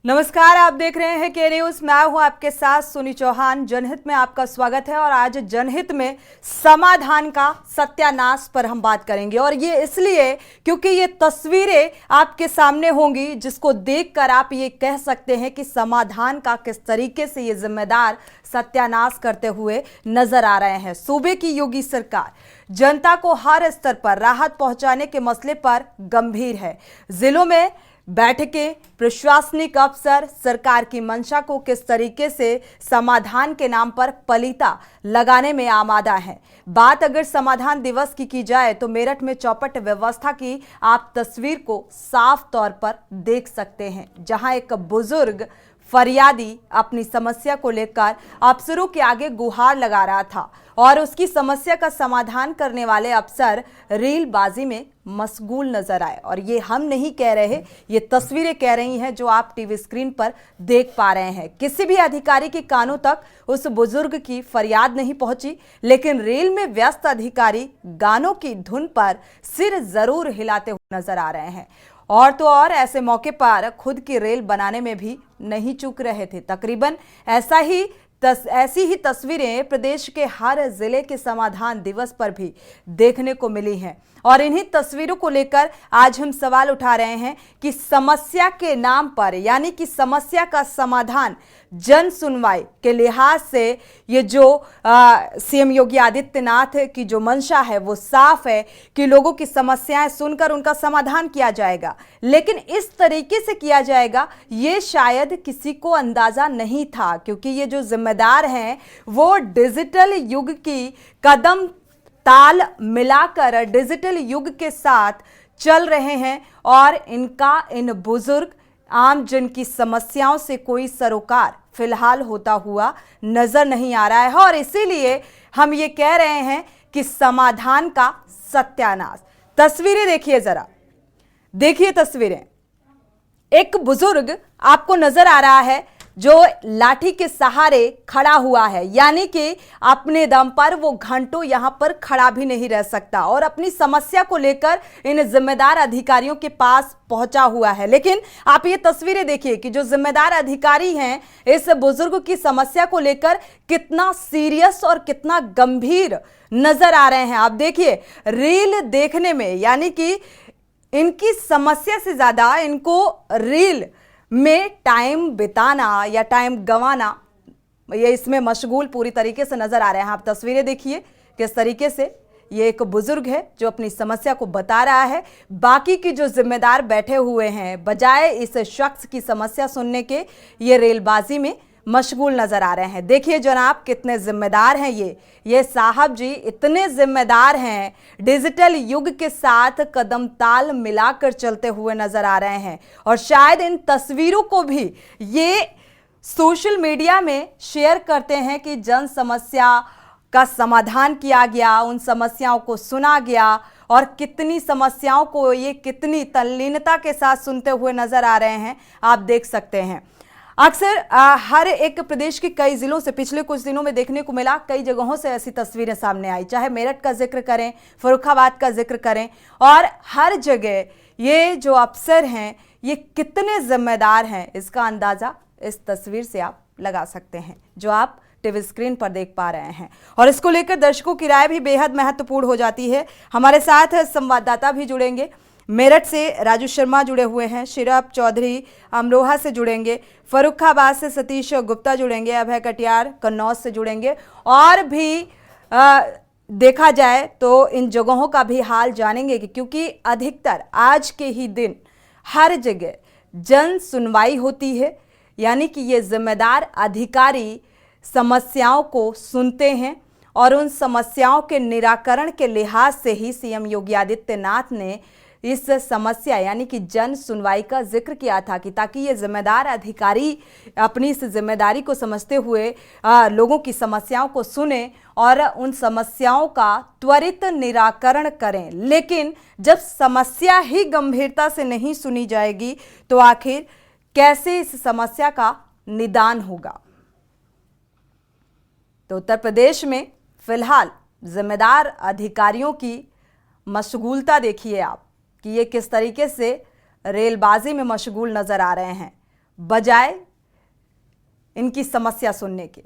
नमस्कार, आप देख रहे हैं के न्यूज। मैं हूं आपके साथ सुनी चौहान। जनहित में आपका स्वागत है और आज जनहित में समाधान का सत्यानाश पर हम बात करेंगे और ये इसलिए क्योंकि ये तस्वीरें आपके सामने होंगी जिसको देखकर आप ये कह सकते हैं कि समाधान का किस तरीके से ये जिम्मेदार सत्यानाश करते हुए नजर आ रहे हैं। सूबे की योगी सरकार जनता को हर स्तर पर राहत पहुंचाने के मसले पर गंभीर है। जिलों में बैठकें, प्रशासनिक अफसर सरकार की मंशा को किस तरीके से समाधान के नाम पर पलीता लगाने में आमादा हैं। बात अगर समाधान दिवस की जाए तो मेरठ में चौपट व्यवस्था की आप तस्वीर को साफ तौर पर देख सकते हैं, जहां एक बुजुर्ग फरियादी अपनी समस्या को लेकर अफसरों के आगे गुहार लगा रहा था और उसकी समस्या का समाधान करने वाले अफसर रीलबाजी में मशगूल नजर आए। और ये हम नहीं कह रहे, ये तस्वीरें कह रही हैं जो आप टीवी स्क्रीन पर देख पा रहे हैं। किसी भी अधिकारी के कानों तक उस बुजुर्ग की फरियाद नहीं पहुंची, लेकिन रेल में व्यस्त अधिकारी गानों की धुन पर सिर जरूर हिलाते हुए नजर आ रहे हैं। और तो और ऐसे मौके पर खुद की रेल बनाने में भी नहीं चूक रहे थे। तकरीबन ऐसी ही तस्वीरें प्रदेश के हर जिले के समाधान दिवस पर भी देखने को मिली हैं और इन्हीं तस्वीरों को लेकर आज हम सवाल उठा रहे हैं कि समस्या के नाम पर, यानी कि समस्या का समाधान जन सुनवाई के लिहाज से ये जो सीएम योगी आदित्यनाथ की जो मंशा है वो साफ है कि लोगों की समस्याएं सुनकर उनका समाधान किया जाएगा, लेकिन इस तरीके से किया जाएगा ये शायद किसी को अंदाजा नहीं था, क्योंकि ये जो जिम्मेदार हैं वो डिजिटल युग की कदम ताल मिलाकर डिजिटल युग के साथ चल रहे हैं और इन बुजुर्ग आम जन की समस्याओं से कोई सरोकार फिलहाल होता हुआ नजर नहीं आ रहा है। और इसीलिए हम ये कह रहे हैं कि समाधान का सत्यानाश। तस्वीरें देखिए, जरा देखिए तस्वीरें। एक बुजुर्ग आपको नजर आ रहा है जो लाठी के सहारे खड़ा हुआ है, यानी कि अपने दम पर वो घंटों यहां पर खड़ा भी नहीं रह सकता और अपनी समस्या को लेकर इन जिम्मेदार अधिकारियों के पास पहुंचा हुआ है। लेकिन आप ये तस्वीरें देखिए कि जो जिम्मेदार अधिकारी हैं इस बुजुर्ग की समस्या को लेकर कितना सीरियस और कितना गंभीर नजर आ रहे हैं। आप देखिए रील देखने में, यानी कि इनकी समस्या से ज्यादा इनको रील में टाइम बिताना या टाइम गंवाना, ये इसमें मशगूल पूरी तरीके से नजर आ रहे हैं। आप तस्वीरें देखिए किस तरीके से ये एक बुजुर्ग है जो अपनी समस्या को बता रहा है। बाकी की जो जिम्मेदार बैठे हुए हैं बजाय इस शख्स की समस्या सुनने के ये रेलबाजी में मशगूल नजर आ रहे हैं। देखिए जनाब कितने जिम्मेदार हैं ये साहब जी इतने जिम्मेदार हैं, डिजिटल युग के साथ कदम ताल मिलाकर चलते हुए नजर आ रहे हैं। और शायद इन तस्वीरों को भी ये सोशल मीडिया में शेयर करते हैं कि जन समस्या का समाधान किया गया, उन समस्याओं को सुना गया और कितनी समस्याओं को ये कितनी तल्लीनता के साथ सुनते हुए नजर आ रहे हैं, आप देख सकते हैं। अक्सर हर एक प्रदेश के कई जिलों से पिछले कुछ दिनों में देखने को मिला, कई जगहों से ऐसी तस्वीरें सामने आई, चाहे मेरठ का जिक्र करें, फर्रुखाबाद का जिक्र करें, और हर जगह ये जो अफसर हैं ये कितने जिम्मेदार हैं इसका अंदाजा इस तस्वीर से आप लगा सकते हैं जो आप टीवी स्क्रीन पर देख पा रहे हैं। और इसको लेकर दर्शकों की राय भी बेहद महत्वपूर्ण हो जाती है। हमारे साथ संवाददाता भी जुड़ेंगे, मेरठ से राजू शर्मा जुड़े हुए हैं, शिरप चौधरी अमरोहा से जुड़ेंगे, फर्रुखाबाद से सतीश गुप्ता जुड़ेंगे, अभय कटियार कन्नौज से जुड़ेंगे और भी देखा जाए तो इन जगहों का भी हाल जानेंगे क्योंकि अधिकतर आज के ही दिन हर जगह जन सुनवाई होती है, यानी कि ये जिम्मेदार अधिकारी समस्याओं को सुनते हैं और उन समस्याओं के निराकरण के लिहाज से ही सीएम योगी आदित्यनाथ ने इस समस्या यानी कि जन सुनवाई का जिक्र किया था कि ताकि ये जिम्मेदार अधिकारी अपनी इस जिम्मेदारी को समझते हुए लोगों की समस्याओं को सुने और उन समस्याओं का त्वरित निराकरण करें। लेकिन जब समस्या ही गंभीरता से नहीं सुनी जाएगी तो आखिर कैसे इस समस्या का निदान होगा। तो उत्तर प्रदेश में फिलहाल जिम्मेदार अधिकारियों की मशगूलता देखिए आप कि ये किस तरीके से रेलबाजी में मशगूल नजर आ रहे हैं। बजाय इनकी समस्या सुनने के।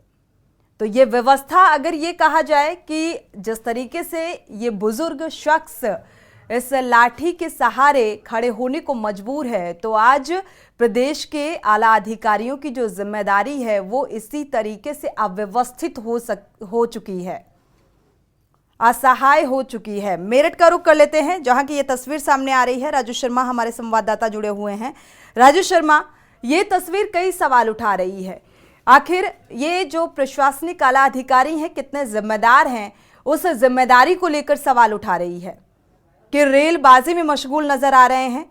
तो ये व्यवस्था, अगर ये कहा जाए कि जिस तरीके से ये बुजुर्ग शख्स इस लाठी के सहारे खड़े होने को मजबूर है, तो आज प्रदेश के आला अधिकारियों की जो जिम्मेदारी है वो इसी तरीके से अव्यवस्थित हो चुकी है, असहाय हो चुकी है। मेरठ का रुख कर लेते हैं, जहां की ये तस्वीर सामने आ रही है। राजू शर्मा हमारे संवाददाता जुड़े हुए हैं। राजू शर्मा, ये तस्वीर कई सवाल उठा रही है। आखिर ये जो प्रशासनिक आला अधिकारी हैं कितने जिम्मेदार हैं, उस जिम्मेदारी को लेकर सवाल उठा रही है कि रेलबाजी में मशगूल नजर आ रहे हैं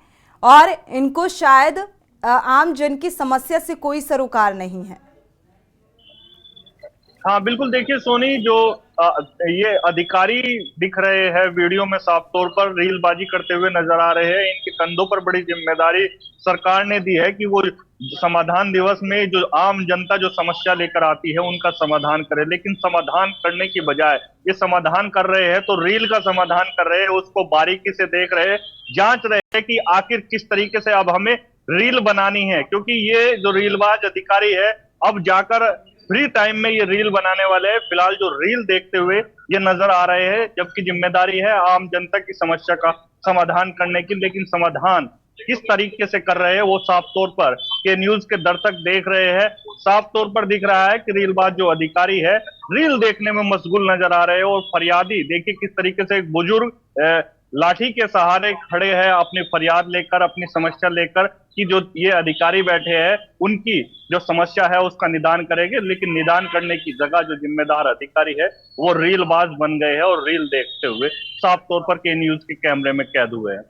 और इनको शायद आम जन की समस्या से कोई सरोकार नहीं है। हाँ बिल्कुल, देखिए सोनी, जो ये अधिकारी दिख रहे हैं वीडियो में, साफ तौर पर रीलबाजी करते हुए नजर आ रहे हैं। इनके कंधों पर बड़ी जिम्मेदारी सरकार ने दी है कि वो समाधान दिवस में जो आम जनता जो समस्या लेकर आती है उनका समाधान करे, लेकिन समाधान करने की बजाय ये समाधान कर रहे हैं तो रील का समाधान कर रहे हैं, उसको बारीकी से देख रहे हैं, जांच रहे हैं कि आखिर किस तरीके से अब हमें रील बनानी है, क्योंकि ये जो रीलबाज अधिकारी है अब जाकर फ्री टाइम में ये रील बनाने वाले हैं। फिलहाल जो रील देखते हुए ये नजर आ रहे हैं, जबकि जिम्मेदारी है आम जनता की समस्या का समाधान करने की, लेकिन समाधान किस तरीके से कर रहे हैं वो साफ तौर पर के न्यूज के दर्शक देख रहे हैं। साफ तौर पर दिख रहा है कि रीलबाज जो अधिकारी है रील देखने में मशगूल नजर आ रहे हैं, और फरियादी देखिए किस तरीके से एक बुजुर्ग लाठी के सहारे खड़े हैं अपनी फरियाद लेकर, अपनी समस्या लेकर, कि जो ये अधिकारी बैठे हैं उनकी जो समस्या है उसका निदान करेंगे, लेकिन निदान करने की जगह जो जिम्मेदार अधिकारी है वो रीलबाज बन गए हैं और रील देखते हुए साफ तौर पर के न्यूज के कैमरे में कैद हुए हैं।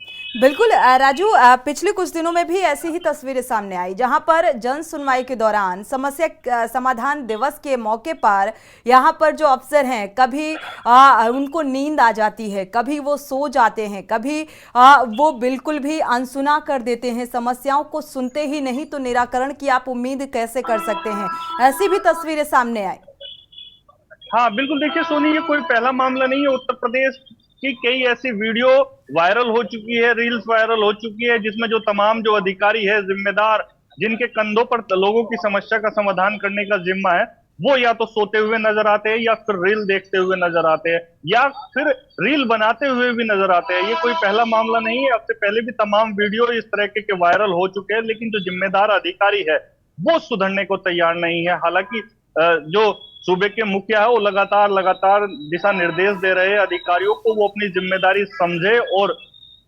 बिल्कुल राजू, पिछले कुछ दिनों में भी ऐसी ही तस्वीरें सामने आई, जहां पर जन सुनवाई के दौरान समस्या समाधान दिवस के मौके पर यहां पर जो अफसर हैं, कभी उनको नींद आ जाती है, कभी वो सो जाते हैं, कभी वो बिल्कुल भी अनसुना कर देते हैं, समस्याओं को सुनते ही नहीं, तो निराकरण की आप उम्मीद कैसे कर सकते हैं? ऐसी भी तस्वीरें सामने आई। हाँ बिल्कुल, देखिए सोनी, ये कोई पहला मामला नहीं है। उत्तर प्रदेश की कई ऐसी वीडियो वायरल हो चुकी है, रील्स वायरल हो चुकी है, जिसमें जो तमाम जो अधिकारी है जिम्मेदार, जिनके कंधों पर लोगों की समस्या का समाधान करने का जिम्मा है, वो या तो सोते हुए नजर आते हैं, या फिर रील देखते हुए नजर आते हैं, या फिर रील बनाते हुए भी नजर आते हैं। ये कोई पहला मामला नहीं है, अब से पहले भी तमाम वीडियो इस तरह के वायरल हो चुके हैं, लेकिन जो जिम्मेदार अधिकारी है वो सुधरने को तैयार नहीं है। हालांकि जो सूबे के मुखिया है वो लगातार दिशा निर्देश दे रहे हैं अधिकारियों को, वो अपनी जिम्मेदारी समझे और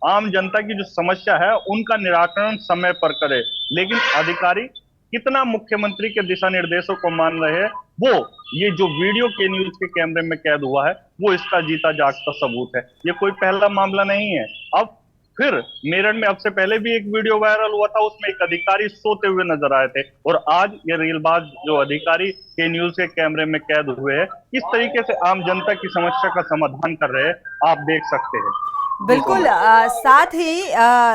आम जनता की जो समस्या है उनका निराकरण समय पर करे, लेकिन अधिकारी कितना मुख्यमंत्री के दिशा निर्देशों को मान रहे हैं, वो ये जो वीडियो के न्यूज के कैमरे में कैद हुआ है वो इसका जीता जागता सबूत है। ये कोई पहला मामला नहीं है। अब फिर मेरठ में अब से पहले भी एक वीडियो वायरल हुआ था, उसमें एक अधिकारी सोते हुए नजर आए थे, और आज ये रीलबाज जो अधिकारी के न्यूज के कैमरे में कैद हुए हैं, किस तरीके से आम जनता की समस्या का समाधान कर रहे हैं आप देख सकते हैं। बिल्कुल, साथ ही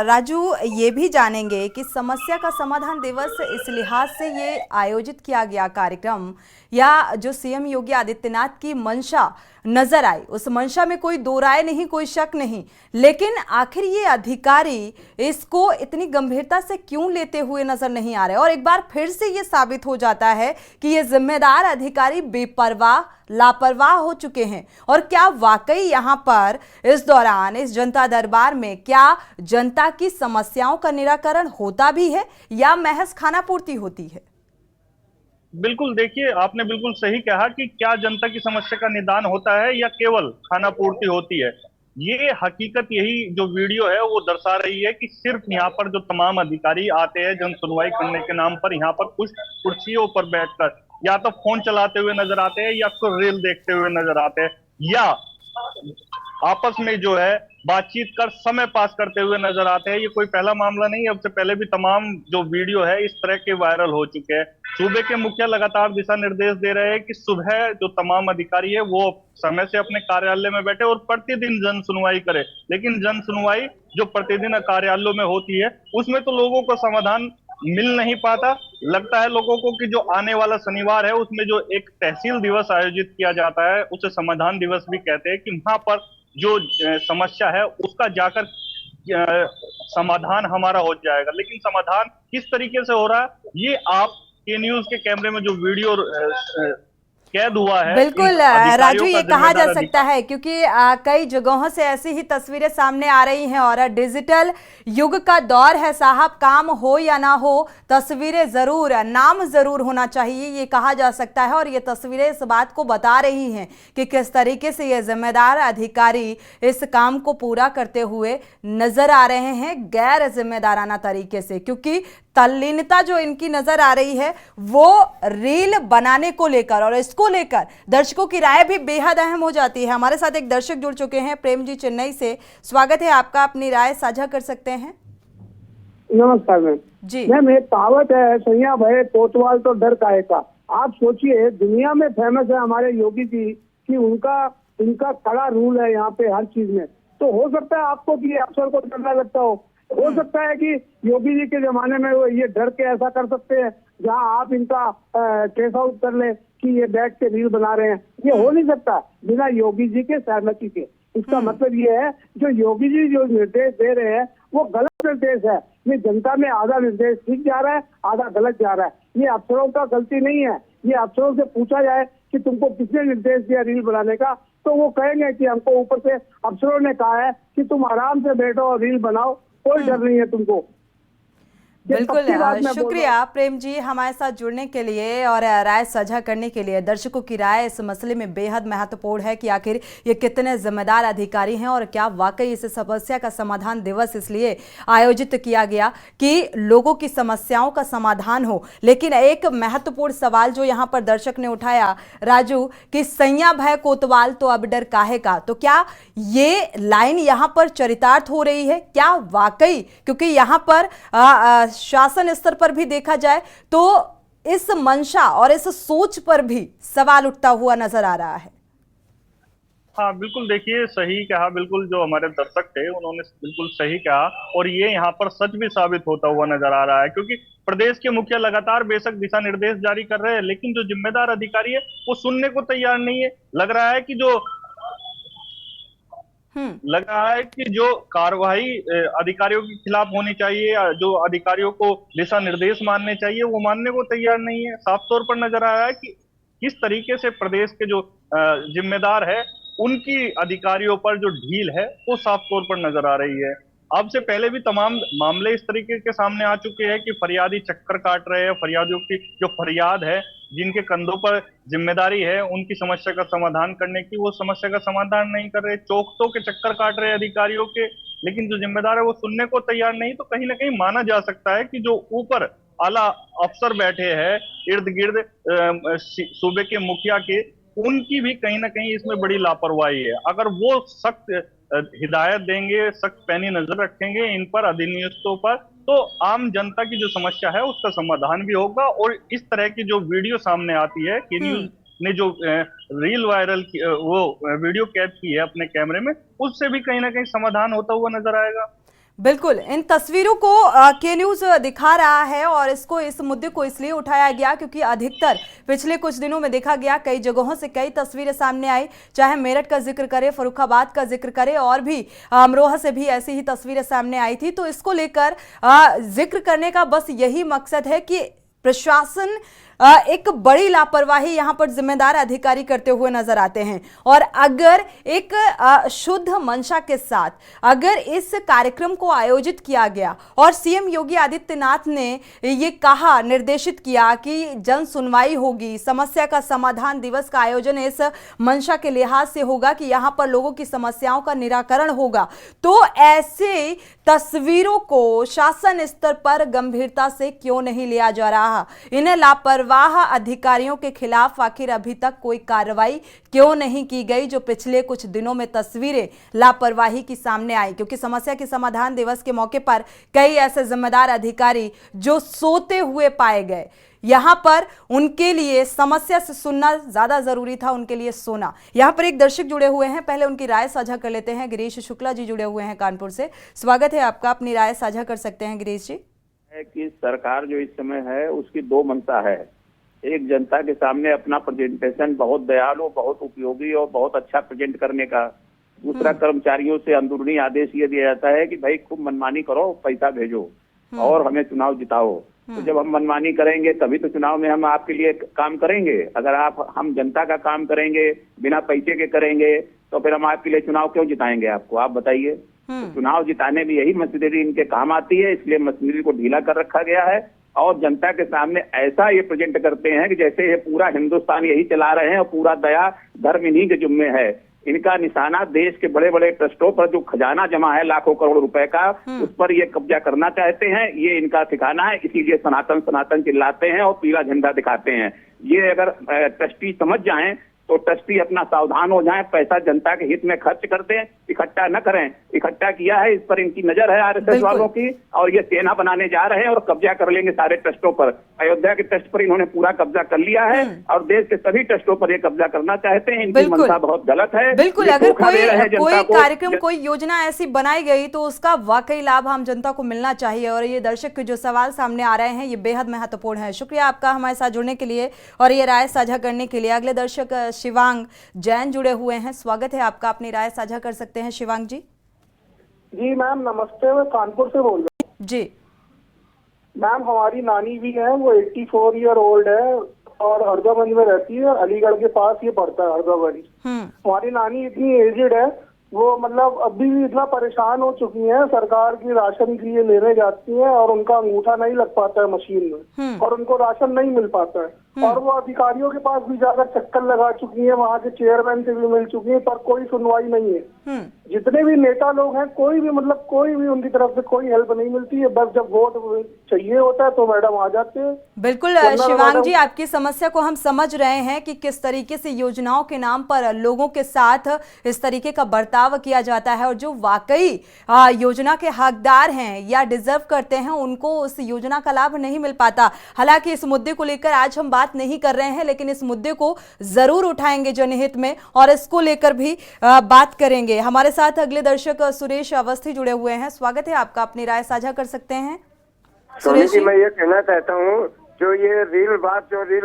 राजू, ये भी जानेंगे कि समस्या का समाधान दिवस इस लिहाज से ये आयोजित किया गया कार्यक्रम, या जो सीएम योगी आदित्यनाथ की मंशा नजर आई, उस मंशा में कोई दो राय नहीं, कोई शक नहीं, लेकिन आखिर ये अधिकारी इसको इतनी गंभीरता से क्यों लेते हुए नजर नहीं आ रहे? और एक बार फिर से ये साबित हो जाता है कि ये जिम्मेदार अधिकारी बेपरवाह, लापरवाह हो चुके हैं। और क्या वाकई यहाँ पर इस दौरान इस जनता दरबार में क्या जनता की समस्याओं का निराकरण होता भी है, या महज खानापूर्ति होती है? बिल्कुल, देखिए आपने बिल्कुल सही कहा कि क्या जनता की समस्या का निदान होता है या केवल खानापूर्ति होती है। ये हकीकत, यही जो वीडियो है वो दर्शा रही है कि सिर्फ यहाँ पर जो तमाम अधिकारी आते हैं जन सुनवाई करने के नाम पर, यहाँ पर कुछ कुर्सियों पर बैठकर या तो फोन चलाते हुए नजर आते हैं, या तो रील देखते हुए नजर आते हैं, या आपस में जो है बातचीत कर समय पास करते हुए नजर आते हैं। ये कोई पहला मामला नहीं है, अब से पहले भी तमाम जो वीडियो है इस तरह के वायरल हो चुके हैं। सूबे के मुखिया लगातार दिशा निर्देश दे रहे हैं कि सुबह जो तमाम अधिकारी है वो समय से अपने कार्यालय में बैठे और प्रतिदिन जन सुनवाई करे, लेकिन जन सुनवाई जो प्रतिदिन कार्यालयों में होती है उसमें तो लोगों को समाधान मिल नहीं पाता। लगता है लोगों को कि जो आने वाला शनिवार है उसमें जो एक तहसील दिवस आयोजित किया जाता है उसे समाधान दिवस भी कहते हैं, कि वहां पर जो समस्या है उसका जाकर समाधान हमारा हो जाएगा। लेकिन समाधान किस तरीके से हो रहा है, ये आप के न्यूज के कैमरे में जो वीडियो कैद हुआ है इन बिल्कुल राजू, अधिकारियों का ये कहा जा जिम्मेदार सकता अधिकारी। है क्योंकि कई जगहों से ऐसी ही तस्वीरें सामने आ रही हैं और डिजिटल युग का दौर है साहब। काम हो या ना हो, तस्वीरें जरूर, नाम जरूर होना चाहिए, ये कहा जा सकता है। और ये तस्वीरें इस बात को बता रही हैं कि किस तरीके से ये जिम्मेदार अधिकारी इस काम को पूरा करते हुए नजर आ रहे हैं गैर जिम्मेदाराना तरीके से। क्योंकि तल्लीनता जो इनकी नजर आ रही है वो रील बनाने को लेकर, और इसको लेकर दर्शकों की राय भी बेहद अहम हो जाती है। हमारे साथ एक दर्शक जुड़ चुके हैं, प्रेम जी चेन्नई से। स्वागत है आपका, अपनी राय साझा कर सकते हैं। नमस्कार मैम जी मैम, एक कहावत है, सैया भये कोतवाल तो डर काहे का। आप सोचिए, दुनिया में फेमस है हमारे योगी जी कि उनका कड़ा रूल है यहाँ पे हर चीज में। तो हो सकता है आपको कि अफसर को डर लगता हो सकता है कि योगी जी के जमाने में वो ये डर के ऐसा कर सकते हैं जहाँ आप इनका केस आउट कर ले कि ये बैठ के रील बना रहे हैं। ये हो नहीं सकता बिना योगी जी के सहमति के। इसका मतलब ये है जो योगी जी जो निर्देश दे रहे हैं वो गलत निर्देश है। ये जनता में आधा निर्देश ठीक जा रहा है, आधा गलत जा रहा है। ये अफसरों का गलती नहीं है। ये अफसरों से पूछा जाए कि तुमको किसने निर्देश दिया रील बनाने का, तो वो कहेंगे कि हमको ऊपर से अफसरों ने कहा है कि तुम आराम से बैठो और रील बनाओ, कोई डर नहीं है तुमको। बिल्कुल शुक्रिया प्रेम जी हमारे साथ जुड़ने के लिए और राय साझा करने के लिए। दर्शकों की राय इस मसले में बेहद महत्वपूर्ण है कि आखिर ये कितने जिम्मेदार अधिकारी हैं और क्या वाकई इस समस्या का समाधान दिवस इसलिए आयोजित किया गया कि लोगों की समस्याओं का समाधान हो। लेकिन एक महत्वपूर्ण सवाल जो यहाँ पर दर्शक ने उठाया राजू कि सैया भय कोतवाल तो अब डर काहे का, तो क्या ये लाइन यहाँ पर चरितार्थ हो रही है क्या वाकई? क्योंकि यहाँ पर शासन स्तर पर भी देखा जाए तो इस मंशा और इस सोच पर भी सवाल उठता हुआ नजर आ रहा है। हाँ बिल्कुल, देखिए सही कहा, बिल्कुल जो हमारे दर्शक थे उन्होंने बिल्कुल सही कहा और ये यहाँ पर सच भी साबित होता हुआ नजर आ रहा है। क्योंकि प्रदेश के मुखिया लगातार बेशक दिशा निर्देश जारी कर रहे हैं, लेकिन जो जिम्मेदार अधिकारी है वो सुनने को तैयार नहीं है। लग रहा है कि जो कार्रवाई अधिकारियों के खिलाफ होनी चाहिए, जो अधिकारियों को दिशा निर्देश मानने चाहिए, वो मानने को तैयार नहीं है। साफ तौर पर नजर आ रहा है कि किस तरीके से प्रदेश के जो जिम्मेदार है उनकी अधिकारियों पर जो ढील है वो साफ तौर पर नजर आ रही है। अब से पहले भी तमाम मामले इस तरीके के सामने आ चुके हैं कि फरियादी चक्कर काट रहे हैं, फरियादियों की जो फरियाद है, जिनके कंधों पर जिम्मेदारी है उनकी समस्या का समाधान करने की, वो समस्या का समाधान नहीं कर रहे, चौखटों के चक्कर काट रहे अधिकारियों के। लेकिन जो जिम्मेदार है वो सुनने को तैयार नहीं। तो कहीं ना कहीं माना जा सकता है कि जो ऊपर आला अफसर बैठे हैं इर्द गिर्द सूबे के मुखिया के, उनकी भी कहीं ना कहीं इसमें बड़ी लापरवाही है। अगर वो सख्त हिदायत देंगे, सख्त पैनी नजर रखेंगे इन पर, अधिनियमों पर, तो आम जनता की जो समस्या है उसका समाधान भी होगा। और इस तरह की जो वीडियो सामने आती है कि न्यूज ने जो रील वायरल की, वो वीडियो कैद की है अपने कैमरे में, उससे भी कहीं ना कहीं समाधान होता हुआ नजर आएगा। बिल्कुल, इन तस्वीरों को के न्यूज दिखा रहा है और इस मुद्दे को इसलिए उठाया गया क्योंकि अधिकतर पिछले कुछ दिनों में देखा गया कई जगहों से कई तस्वीरें सामने आई, चाहे मेरठ का जिक्र करें, फर्रुखाबाद का जिक्र करें और भी अमरोहा से भी ऐसी ही तस्वीरें सामने आई थी। तो इसको लेकर जिक्र करने का बस यही मकसद है कि प्रशासन एक बड़ी लापरवाही यहां पर जिम्मेदार अधिकारी करते हुए नजर आते हैं। और अगर एक शुद्ध मंशा के साथ अगर इस कार्यक्रम को आयोजित किया गया और सीएम योगी आदित्यनाथ ने ये कहा, निर्देशित किया कि जन सुनवाई होगी, समस्या का समाधान दिवस का आयोजन इस मंशा के लिहाज से होगा कि यहां पर लोगों की समस्याओं का निराकरण होगा, तो ऐसे तस्वीरों को शासन स्तर पर गंभीरता से क्यों नहीं लिया जा रहा? इन्हें लापरवाही अधिकारियों के खिलाफ आखिर अभी तक कोई कार्रवाई क्यों नहीं की गई, जो पिछले कुछ दिनों में तस्वीरें लापरवाही की सामने आई? क्योंकि समस्या के समाधान दिवस के मौके पर कई ऐसे जिम्मेदार अधिकारी जो सोते हुए पाए गए, यहां पर उनके लिए समस्या से सुनना ज्यादा जरूरी था, उनके लिए सोना। यहां पर एक दर्शक जुड़े हुए हैं, पहले उनकी राय साझा कर लेते हैं। गिरीश शुक्ला जी जुड़े हुए हैं कानपुर से। स्वागत है आपका, अपनी राय साझा कर सकते हैं गिरीश जी। है कि सरकार जो इस समय है उसकी दो मंशा है। एक, जनता के सामने अपना प्रेजेंटेशन बहुत दयालु, बहुत उपयोगी और बहुत अच्छा प्रेजेंट करने का। दूसरा, कर्मचारियों से अंदरूनी आदेश ये दिया जाता है कि भाई खूब मनमानी करो, पैसा भेजो और हमें चुनाव जिताओ। तो जब हम मनमानी करेंगे तभी तो चुनाव में हम आपके लिए काम करेंगे। अगर हम जनता का काम करेंगे, बिना पैसे के करेंगे, तो फिर हम आपके लिए चुनाव क्यों जिताएंगे आपको? आप बताइए। तो चुनाव जिताने में यही मशीनरी इनके काम आती है, इसलिए मशीनरी को ढीला कर रखा गया है और जनता के सामने ऐसा ये प्रेजेंट करते हैं कि जैसे ये पूरा हिंदुस्तान यही चला रहे हैं और पूरा दया धर्म इन्हीं के जुम्मे है। इनका निशाना देश के बड़े बड़े ट्रस्टों पर जो खजाना जमा है लाखों करोड़ रुपए का, उस पर ये कब्जा करना चाहते हैं। ये इनका ठिकाना है, इसीलिए सनातन सनातन चिल्लाते हैं और पीला झंडा दिखाते हैं। ये अगर ट्रस्टी समझ जाएं तो ट्रस्टी अपना सावधान हो जाएं, पैसा जनता के हित में खर्च करते हैं, इकट्ठा न करें। इकट्ठा किया है, इस पर इनकी नजर है आरएसएस वालों की, और ये सेना बनाने जा रहे हैं और कब्जा कर लेंगे सारे ट्रस्टों पर। अयोध्या के ट्रस्ट पर इन्होंने पूरा कब्जा कर लिया है और देश के सभी ट्रस्टों पर ये कब्जा करना चाहते हैं। इनकी मंशा बहुत गलत है। बिल्कुल, अगर कोई कार्यक्रम, कोई योजना ऐसी बनाई गई तो उसका वाकई लाभ आम जनता को मिलना चाहिए। और ये दर्शक के जो सवाल सामने आ रहे हैं ये बेहद महत्वपूर्ण है। शुक्रिया आपका हमारे साथ जुड़ने के लिए और ये राय साझा करने के लिए। अगले दर्शक शिवांग जैन जुड़े हुए हैं, स्वागत है आपका, अपनी राय साझा कर सकते हैं शिवांग जी। जी मैम नमस्ते, मैं कानपुर से बोल रहा हूँ। जी मैम, हमारी नानी भी है, वो 84 ईयर ओल्ड है और हरदागंज में रहती है, अलीगढ़ के पास ये पड़ता है हरदागंज। हमारी नानी इतनी एजेड है, वो मतलब अभी भी इतना परेशान हो चुकी हैं, सरकार की राशन के लिए लेने जाती हैं और उनका अंगूठा नहीं लग पाता है मशीन में और उनको राशन नहीं मिल पाता है। और वो अधिकारियों के पास भी जाकर चक्कर लगा चुकी हैं, वहाँ के चेयरमैन से भी मिल चुकी हैं, पर कोई सुनवाई नहीं है। जितने भी नेता लोग हैं, कोई भी उनकी तरफ से कोई हेल्प नहीं मिलती है। बस जब वोट चाहिए होता है तो मैडम आ जाते हैं। बिल्कुल शिवांग जी, आपकी समस्या को हम समझ रहे हैं कि किस तरीके से योजनाओं के नाम पर लोगों के साथ इस तरीके का बर्ताव किया जाता है और जो वाकई योजना के हकदार हैं या डिजर्व करते हैं उनको उस योजना का लाभ नहीं मिल पाता। हालांकि इस मुद्दे को लेकर आज हम बात नहीं कर रहे हैं, लेकिन इस मुद्दे को जरूर उठाएंगे जनहित में और इसको लेकर भी बात करेंगे। हमारे साथ अगले दर्शक सुरेश अवस्थी जुड़े हुए हैं, स्वागत है आपका, अपनी राय साझा कर सकते हैं। सुरेश जी, मैं ये कहना चाहता हूँ, जो ये रील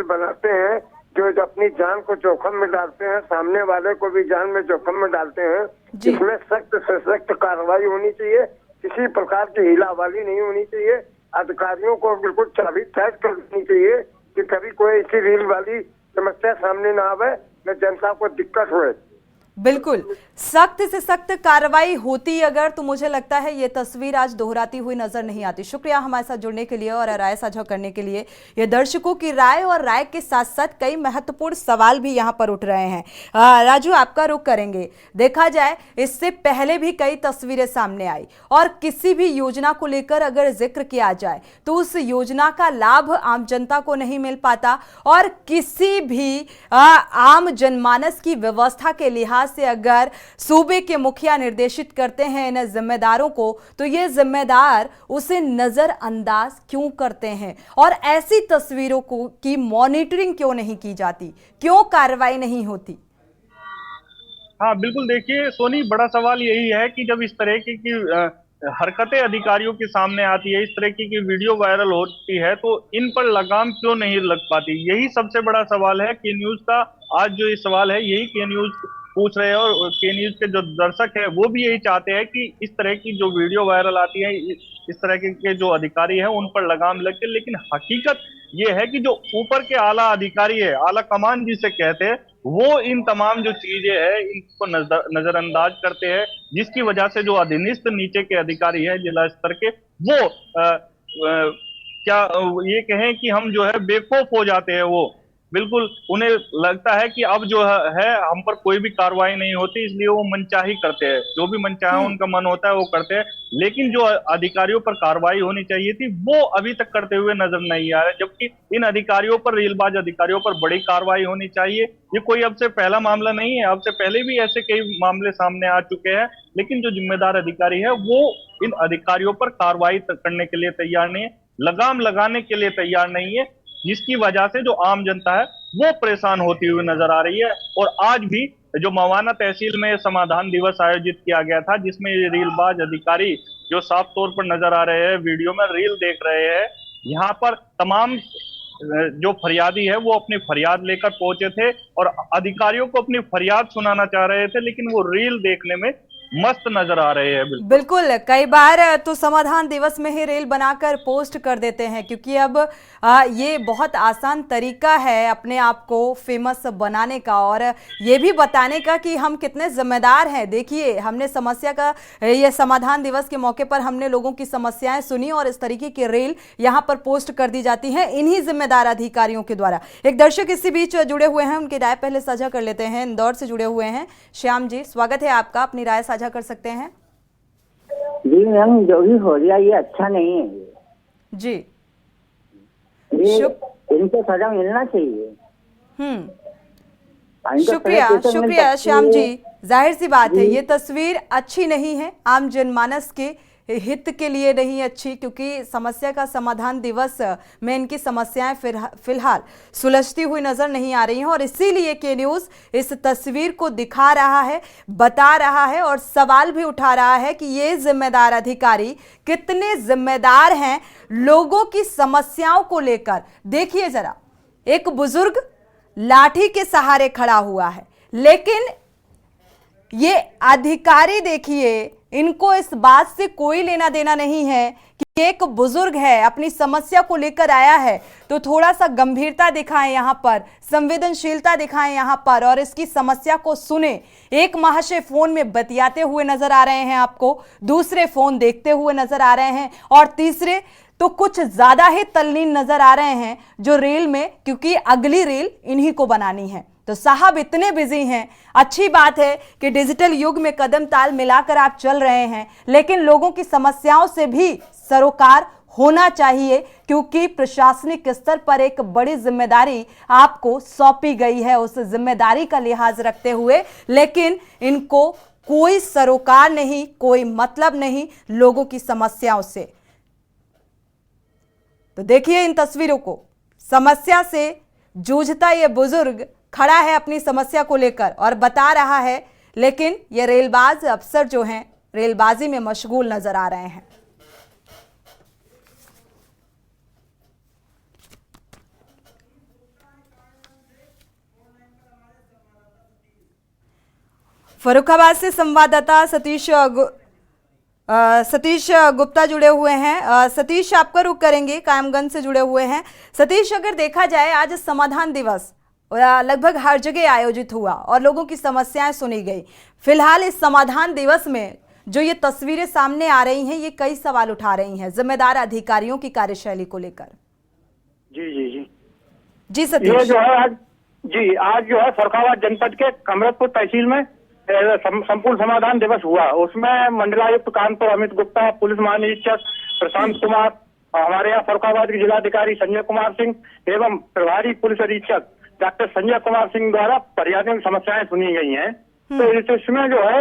बनाते हैं, जो अपनी जान को जोखिम में डालते हैं, सामने वाले को भी जान में जोखिम में डालते हैं, इसमें सख्त से सख्त कार्रवाई होनी चाहिए। किसी प्रकार की हिलावाली नहीं होनी चाहिए। अधिकारियों को बिल्कुल चाबी तैक कर देनी चाहिए कि कभी कोई ऐसी रील वाली समस्या सामने ना आवे, न जनता को दिक्कत हुए। बिल्कुल, सख्त से सख्त कार्रवाई होती अगर तो मुझे लगता है ये तस्वीर आज दोहराती हुई नजर नहीं आती। शुक्रिया हमारे साथ जुड़ने के लिए और राय साझा करने के लिए। ये दर्शकों की राय और राय के साथ साथ कई महत्वपूर्ण सवाल भी यहाँ पर उठ रहे हैं। राजू, आपका रुख करेंगे। देखा जाए इससे पहले भी कई तस्वीरें सामने आई और किसी भी योजना को लेकर अगर जिक्र किया जाए तो उस योजना का लाभ आम जनता को नहीं मिल पाता और किसी भी आम जनमानस की व्यवस्था के लिहाज से अगर सूबे के मुखिया निर्देशित करते हैं इन जिम्मेदारों को तो ये जिम्मेदार उसे नजरअंदाज क्यों करते हैं और ऐसी तस्वीरों को की मॉनिटरिंग क्यों नहीं की जाती, क्यों कार्रवाई नहीं होती? हाँ बिल्कुल, देखिए सोनी, बड़ा सवाल यही है कि जब इस तरह की हरकतें अधिकारियों के सामने आती है, इस तरह की वीडियो वायरल होती है, तो इन पर लगाम क्यों नहीं लग पाती? यही सबसे बड़ा सवाल है। के न्यूज का आज जो ये सवाल है यही के न्यूज पूछ रहे हैं और के न्यूज के जो दर्शक है वो भी यही चाहते हैं कि इस तरह की जो वीडियो वायरल आती है, इस तरह के जो अधिकारी हैं उन पर लगाम लगे। लेकिन हकीकत ये है कि जो ऊपर के आला अधिकारी है, आला कमान जिसे कहते हैं, वो इन तमाम जो चीजें हैं इनको नजरअंदाज करते हैं, जिसकी वजह से जो अधीनस्थ नीचे के अधिकारी हैं जिला स्तर के, वो क्या ये कहें कि हम जो है बेखौफ हो जाते हैं। वो बिल्कुल, उन्हें लगता है कि अब जो है हम पर कोई भी कार्रवाई नहीं होती, इसलिए वो मनचाही करते हैं, जो भी मनचाहा उनका मन होता है वो करते हैं। लेकिन जो अधिकारियों पर कार्रवाई होनी चाहिए थी वो अभी तक करते हुए नजर नहीं आ रहे, जबकि इन अधिकारियों पर, रीलबाज अधिकारियों पर बड़ी कार्रवाई होनी चाहिए। ये कोई अब से पहला मामला नहीं है, अब से पहले भी ऐसे कई मामले सामने आ चुके हैं, लेकिन जो जिम्मेदार अधिकारी है वो इन अधिकारियों पर कार्रवाई करने के लिए तैयार नहीं है, लगाम लगाने के लिए तैयार नहीं है, जिसकी वजह से जो आम जनता है वो परेशान होती हुई नजर आ रही है। और आज भी जो मवाना तहसील में समाधान दिवस आयोजित किया गया था, जिसमें ये रीलबाज अधिकारी जो साफ तौर पर नजर आ रहे हैं, वीडियो में रील देख रहे हैं, यहाँ पर तमाम जो फरियादी है वो अपनी फरियाद लेकर पहुंचे थे और अधिकारियों को अपनी फरियाद सुनाना चाह रहे थे, लेकिन वो रील देखने में मस्त नजर आ रहे हैं। बिल्कुल, कई बार तो समाधान दिवस में ही रील बनाकर पोस्ट कर देते हैं, क्योंकि अब ये बहुत आसान तरीका है अपने आप को फेमस बनाने का और ये भी बताने का कि हम कितने जिम्मेदार हैं। देखिए, हमने समस्या का ये समाधान दिवस के मौके पर हमने लोगों की समस्याएं सुनी और इस तरीके की रील यहाँ पर पोस्ट कर दी जाती हैं इन्हीं जिम्मेदार अधिकारियों के द्वारा। एक दर्शक इसी बीच जुड़े हुए हैं, उनकी राय पहले साझा कर लेते हैं। इंदौर से जुड़े हुए हैं श्याम जी, स्वागत है आपका, अपनी राय साझा कर सकते हैं। जी मैम, जो भी हो रहा ये अच्छा नहीं है जी। इनको सजा मिलना चाहिए। शुक्रिया श्याम जी। जाहिर सी बात है ये तस्वीर अच्छी नहीं है, आम जनमानस के हित के लिए नहीं अच्छी, क्योंकि समस्या का समाधान दिवस में इनकी समस्याएं फिलहाल सुलझती हुई नजर नहीं आ रही हैं और इसीलिए के न्यूज़ इस तस्वीर को दिखा रहा है, बता रहा है और सवाल भी उठा रहा है कि ये जिम्मेदार अधिकारी कितने जिम्मेदार हैं लोगों की समस्याओं को लेकर। देखिए जरा, एक बुजुर्ग लाठी के सहारे खड़ा हुआ है, लेकिन ये अधिकारी देखिए, इनको इस बात से कोई लेना देना नहीं है कि एक बुजुर्ग है अपनी समस्या को लेकर आया है, तो थोड़ा सा गंभीरता दिखाएं यहाँ पर, संवेदनशीलता दिखाएं यहाँ पर और इसकी समस्या को सुने। एक महाशय फोन में बतियाते हुए नजर आ रहे हैं आपको, दूसरे फोन देखते हुए नजर आ रहे हैं और तीसरे तो कुछ ज्यादा ही तल्लीन नजर आ रहे हैं जो रील में, क्योंकि अगली रील इन्हीं को बनानी है। तो साहब इतने बिजी हैं। अच्छी बात है कि डिजिटल युग में कदम ताल मिलाकर आप चल रहे हैं, लेकिन लोगों की समस्याओं से भी सरोकार होना चाहिए, क्योंकि प्रशासनिक स्तर पर एक बड़ी जिम्मेदारी आपको सौंपी गई है। उस जिम्मेदारी का लिहाज रखते हुए लेकिन इनको कोई सरोकार नहीं, कोई मतलब नहीं लोगों की समस्याओं से। तो देखिए इन तस्वीरों को, समस्या से जूझता ये बुजुर्ग खड़ा है अपनी समस्या को लेकर और बता रहा है, लेकिन ये रेलबाज अफसर जो हैं रेलबाजी में मशगूल नजर आ रहे हैं। फर्रुखाबाद से संवाददाता सतीश गुप्ता जुड़े हुए हैं। सतीश, आपका रुख करेंगे, कायमगंज से जुड़े हुए हैं। सतीश, अगर देखा जाए आज समाधान दिवस लगभग हर जगह आयोजित हुआ और लोगों की समस्याएं सुनी गई। फिलहाल इस समाधान दिवस में जो ये तस्वीरें सामने आ रही हैं, ये कई सवाल उठा रही हैं जिम्मेदार अधिकारियों की कार्यशैली को लेकर। जी जी जी जी सतीश, ये जो है आज जो है फर्रुखाबाद जनपद के कमरतपुर तहसील में संपूर्ण समाधान दिवस हुआ। उसमें मंडलायुक्त कानपुर अमित गुप्ता, पुलिस महानिरीक्षक प्रशांत कुमार, हमारे यहाँ फर्रुखाबाद के जिलाधिकारी संजय कुमार सिंह एवं प्रभारी पुलिस अधीक्षक डॉक्टर संजय कुमार सिंह द्वारा फरियादियों की समस्याएं सुनी गई हैं। तो इसमें जो है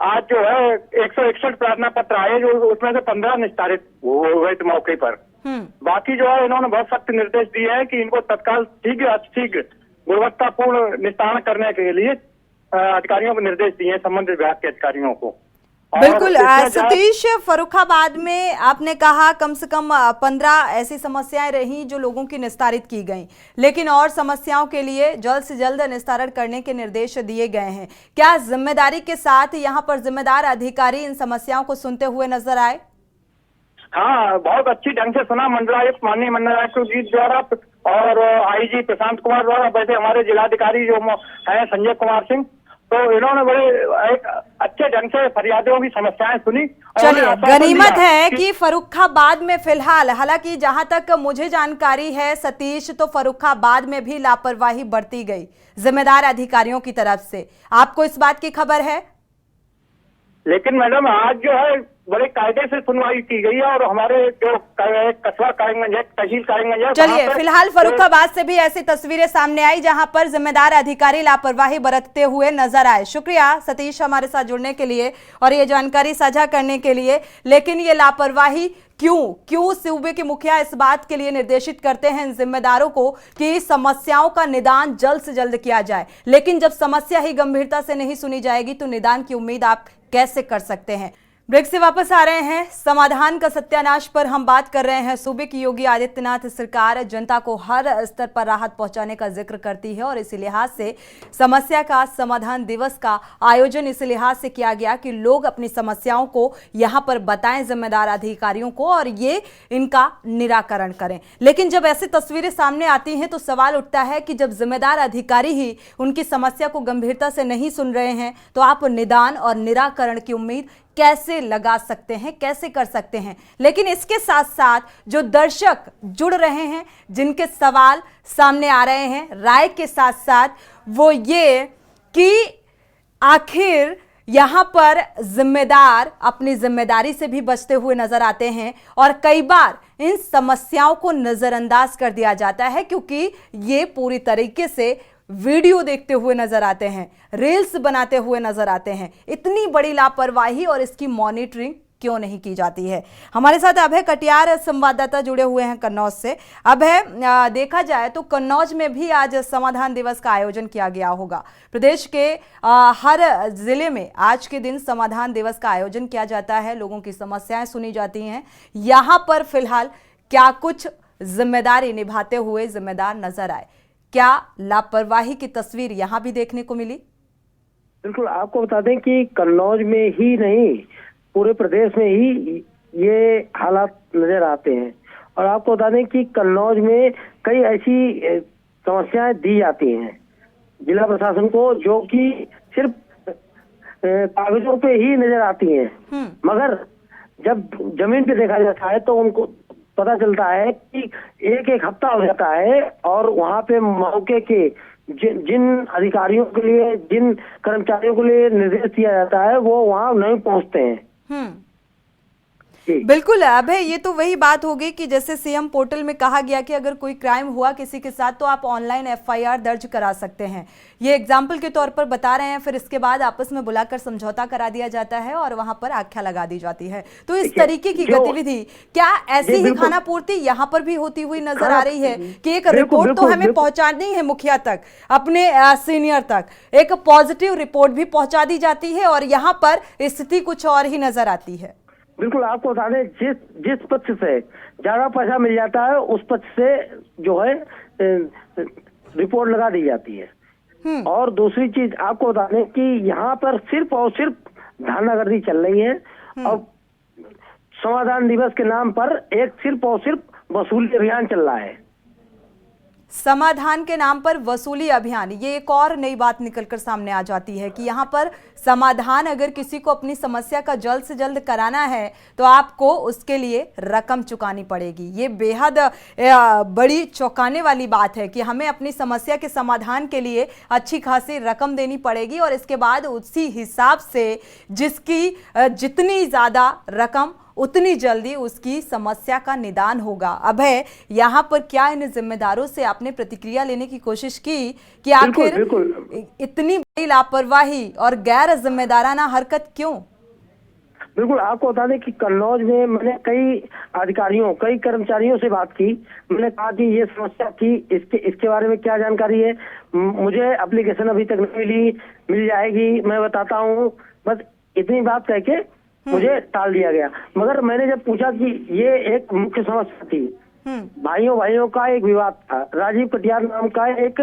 आज जो है 161 प्रार्थना पत्र आए, जो उसमें से 15 निस्तारित हुए थे मौके पर। बाकी जो है इन्होंने बहुत सख्त निर्देश दिए हैं कि इनको तत्काल शीघ्र गुणवत्तापूर्ण निस्तारण करने के लिए अधिकारियों को निर्देश दिए हैं, संबंधित विभाग के अधिकारियों को। बिल्कुल सतीश, फर्रुखाबाद में आपने कहा कम से कम 15 ऐसी समस्याएं रही जो लोगों की निस्तारित की गई, लेकिन और समस्याओं के लिए जल्द से जल्द निस्तारण करने के निर्देश दिए गए हैं। क्या जिम्मेदारी के साथ यहाँ पर जिम्मेदार अधिकारी इन समस्याओं को सुनते हुए नजर आए? हाँ, बहुत अच्छी ढंग से सुना मंडलायुक्त, माननीय मंडलायुक्त जी द्वारा और आईजी प्रशांत कुमार द्वारा। वैसे हमारे जिलाधिकारी जो है संजय कुमार सिंह, तो इन्होंने बड़े एक अच्छे ढंग से फरियादियों की समस्याएं सुनी। चलिए, गनीमत है कि फर्रुखाबाद में फिलहाल, हालांकि जहां तक मुझे जानकारी है सतीश, तो फर्रुखाबाद में भी लापरवाही बरती गई जिम्मेदार अधिकारियों की तरफ से। आपको इस बात की खबर है? लेकिन मैडम आज जो है बड़े कायदे से सुनवाई की गई है और हमारे जो कस्बा कायमगंज है, तहसील कायमगंज है। चलिए, फिलहाल फर्रुखाबाद से भी ऐसी तस्वीरें सामने आई जहां पर जिम्मेदार अधिकारी लापरवाही बरतते हुए नजर आए। शुक्रिया सतीश हमारे साथ जुड़ने के लिए और ये जानकारी साझा करने के लिए। लेकिन ये लापरवाही क्यों सूबे के मुखिया इस बात के लिए निर्देशित करते हैं इन जिम्मेदारों को कि समस्याओं का निदान जल्द से जल्द किया जाए, लेकिन जब समस्या ही गंभीरता से नहीं सुनी जाएगी तो निदान की उम्मीद आप कैसे कर सकते हैं? ब्रेक से वापस आ रहे हैं। समाधान का सत्यानाश पर हम बात कर रहे हैं। सूबे की योगी आदित्यनाथ सरकार जनता को हर स्तर पर राहत पहुंचाने का जिक्र करती है और इसी लिहाज से समस्या का समाधान दिवस का आयोजन इस लिहाज से किया गया कि लोग अपनी समस्याओं को यहां पर बताएं जिम्मेदार अधिकारियों को और ये इनका निराकरण करें। लेकिन जब ऐसी तस्वीरें सामने आती हैं तो सवाल उठता है कि जब जिम्मेदार अधिकारी ही उनकी समस्या को गंभीरता से नहीं सुन रहे हैं तो आप निदान और निराकरण की उम्मीद कैसे लगा सकते हैं, कैसे कर सकते हैं। लेकिन इसके साथ साथ जो दर्शक जुड़ रहे हैं, जिनके सवाल सामने आ रहे हैं राय के साथ साथ, वो ये कि आखिर यहां पर जिम्मेदार अपनी जिम्मेदारी से भी बचते हुए नजर आते हैं और कई बार इन समस्याओं को नजरअंदाज कर दिया जाता है क्योंकि ये पूरी तरीके से वीडियो देखते हुए नजर आते हैं, रील्स बनाते हुए नजर आते हैं। इतनी बड़ी लापरवाही और इसकी मॉनिटरिंग क्यों नहीं की जाती है? हमारे साथ अभय कटियार संवाददाता जुड़े हुए हैं कन्नौज से। अभय, देखा जाए तो कन्नौज में भी आज समाधान दिवस का आयोजन किया गया होगा। प्रदेश के हर जिले में आज के दिन समाधान दिवस का आयोजन किया जाता है, लोगों की समस्याएं सुनी जाती हैं। यहाँ पर फिलहाल क्या कुछ जिम्मेदारी निभाते हुए जिम्मेदार नजर आए? क्या लापरवाही की तस्वीर यहां भी देखने को मिली? बिल्कुल, आपको बता दें कि कन्नौज में ही नहीं पूरे प्रदेश में ही ये हालात नजर आते हैं। और आपको बता दें कि कन्नौज में कई ऐसी समस्याएं दी जाती हैं जिला प्रशासन को जो कि सिर्फ कागजों पे ही नजर आती हैं, मगर जब जमीन पे देखा जाता है तो उनको पता चलता है कि एक एक हफ्ता हो जाता है और वहाँ पे मौके के जिन अधिकारियों के लिए, जिन कर्मचारियों के लिए निर्देश दिया जाता है वो वहाँ नहीं पहुँचते हैं। बिल्कुल अभय, ये तो वही बात होगी कि जैसे सीएम पोर्टल में कहा गया कि अगर कोई क्राइम हुआ किसी के साथ तो आप ऑनलाइन एफआईआर दर्ज करा सकते हैं। ये एग्जाम्पल के तौर पर बता रहे हैं, फिर इसके बाद आपस में बुलाकर समझौता करा दिया जाता है और वहां पर आख्या लगा दी जाती है। तो इस तरीके की गतिविधि क्या ऐसी ही खाना पूर्ति यहाँ पर भी होती हुई नजर आ रही है कि एक रिपोर्ट तो हमें पहुंचानी है मुखिया तक, अपने सीनियर तक, एक पॉजिटिव रिपोर्ट भी पहुंचा दी जाती है और यहाँ पर स्थिति कुछ और ही नजर आती है? बिल्कुल, आपको बता दें जिस पक्ष से ज्यादा पैसा मिल जाता है उस पक्ष से जो है रिपोर्ट लगा दी जाती है। और दूसरी चीज आपको बता दें कि यहाँ पर सिर्फ और सिर्फ धारनागर्दी चल रही है और समाधान दिवस के नाम पर एक सिर्फ और सिर्फ वसूली अभियान चल रहा है। समाधान के नाम पर वसूली अभियान, ये एक और नई बात निकलकर सामने आ जाती है कि यहाँ पर समाधान अगर किसी को अपनी समस्या का जल्द से जल्द कराना है तो आपको उसके लिए रकम चुकानी पड़ेगी। ये बेहद बड़ी चौंकाने वाली बात है कि हमें अपनी समस्या के समाधान के लिए अच्छी खासी रकम देनी पड़ेगी और इसके बाद उसी हिसाब से जिसकी जितनी ज़्यादा रकम उतनी जल्दी उसकी समस्या का निदान होगा। अभय, यहाँ पर क्या इन जिम्मेदारों से आपने प्रतिक्रिया लेने की कोशिश की कि आखिर इतनी बड़ी लापरवाही और गैर जिम्मेदाराना हरकत क्यों? बिल्कुल, आपको बता दें कि कन्नौज में मैंने कई अधिकारियों, कई कर्मचारियों से बात की। मैंने कहा कि ये समस्या थी, इसके बारे में क्या जानकारी है, मुझे एप्लीकेशन अभी तक नहीं मिली, मिल जाएगी, मैं बताता हूँ, बस इतनी बात कह के मुझे टाल दिया गया। मगर मैंने जब पूछा कि ये एक मुख्य समस्या थी, भाइयों का एक विवाद था, राजीव कटियार नाम का एक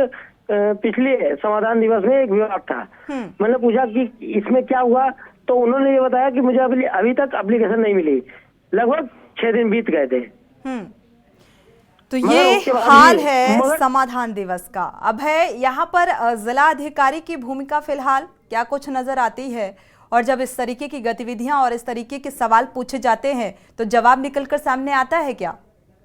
पिछले समाधान दिवस में एक विवाद था। मैंने पूछा कि इसमें क्या हुआ, तो उन्होंने ये बताया कि मुझे अभी तक एप्लीकेशन नहीं मिली, लगभग 6 दिन बीत गए थे। तो ये हाल है समाधान दिवस का। अब है यहाँ पर जिला अधिकारी की भूमिका फिलहाल क्या कुछ नजर आती है और जब इस तरीके की गतिविधियां और इस तरीके के सवाल पूछे जाते हैं तो जवाब निकलकर सामने आता है क्या?